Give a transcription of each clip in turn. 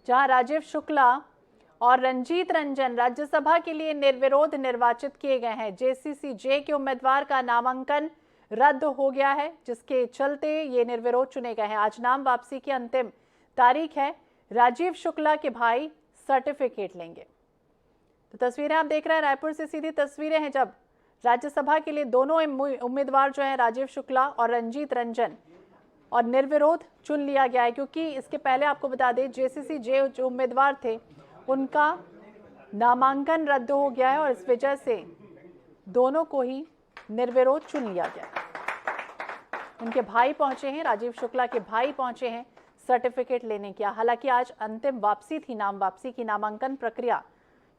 जहां राजीव शुक्ला और रंजीत रंजन राज्यसभा के लिए निर्विरोध निर्वाचित किए गए हैं। जेसीसी-जे के उम्मीदवार का नामांकन रद्द हो गया है, जिसके चलते ये निर्विरोध चुने गए हैं। आज नाम वापसी की अंतिम तारीख है। राजीव शुक्ला के भाई सर्टिफिकेट लेंगे। तो तस्वीरें आप देख रहे हैं, रायपुर से सीधी तस्वीरें हैं जब राज्यसभा के लिए दोनों उम्मीदवार जो हैं राजीव शुक्ला और रंजीत रंजन, और निर्विरोध चुन लिया गया है, क्योंकि इसके पहले आपको बता दें जेसीसी-जे जो उम्मीदवार थे उनका नामांकन रद्द हो गया है और इस वजह से दोनों को ही निर्विरोध चुन लिया गया है। उनके भाई पहुंचे हैं, राजीव शुक्ला के भाई पहुंचे हैं सर्टिफिकेट लेने के। हालांकि आज अंतिम वापसी थी, नाम वापसी की, नामांकन प्रक्रिया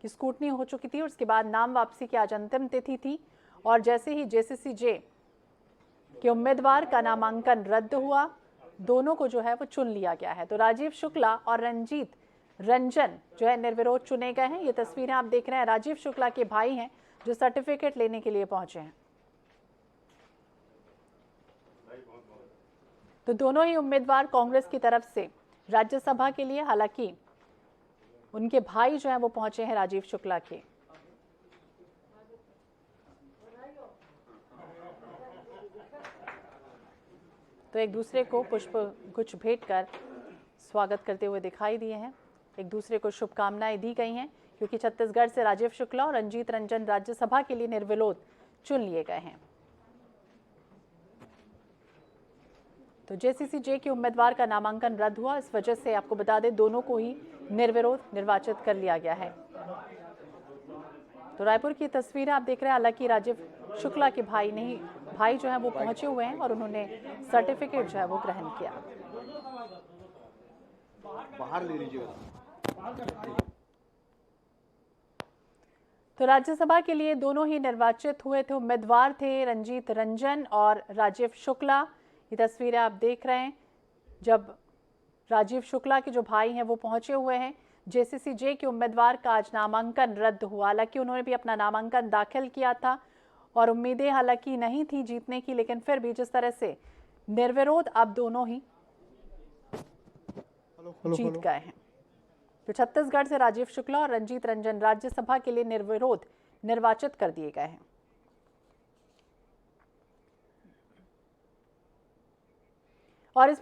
की स्क्रूटनी हो चुकी थी और उसके बाद नाम वापसी की आज अंतिम तिथि थी। और जैसे ही जेसीसी-जे के उम्मीदवार का नामांकन रद्द हुआ, दोनों को जो है वो चुन लिया गया है। तो राजीव शुक्ला और रंजीत रंजन जो है निर्विरोध चुने गए हैं। ये तस्वीरें आप देख रहे हैं, राजीव शुक्ला के भाई हैं जो सर्टिफिकेट लेने के लिए पहुंचे हैं। तो दोनों ही उम्मीदवार कांग्रेस की तरफ से राज्यसभा के लिए, हालांकि उनके भाई जो हैं वो पहुंचे हैं राजीव शुक्ला के। तो एक दूसरे को पुष्प गुच्छ भेंट कर स्वागत करते हुए दिखाई दिए हैं, एक दूसरे को शुभकामनाएं दी गई हैं, क्योंकि छत्तीसगढ़ से राजीव शुक्ला और रंजीत रंजन राज्यसभा के लिए निर्विरोध चुन लिए गए हैं। तो जेसीसी-जे के उम्मीदवार का नामांकन रद्द हुआ, इस वजह से आपको बता दें दोनों को ही निर्विरोध निर्वाचित कर लिया गया है। तो रायपुर की तस्वीरें आप देख रहे हैं, हालांकि राजीव शुक्ला के भाई जो है वो पहुंचे हुए हैं और उन्होंने सर्टिफिकेट जो है वो ग्रहण किया। बाहर ले लीजिएगा। तो राज्यसभा के लिए दोनों ही निर्वाचित हुए थे उम्मीदवार थे रंजीत रंजन और राजीव शुक्ला। ये तस्वीरें आप देख रहे हैं जब राजीव शुक्ला के जो भाई हैं वो पहुंचे हुए हैं। जेसीसी-जे के उम्मीदवार का आज नामांकन रद्द हुआ। हालांकि उन्होंने भी अपना नामांकन दाखिल किया था और उम्मीदें हालांकि नहीं थी जीतने की, लेकिन फिर भी जिस तरह से निर्विरोध अब दोनों ही जीत गए हैं। तो छत्तीसगढ़ से राजीव शुक्ला और रंजीत रंजन राज्यसभा के लिए निर्विरोध निर्वाचित कर दिए गए हैं। और इस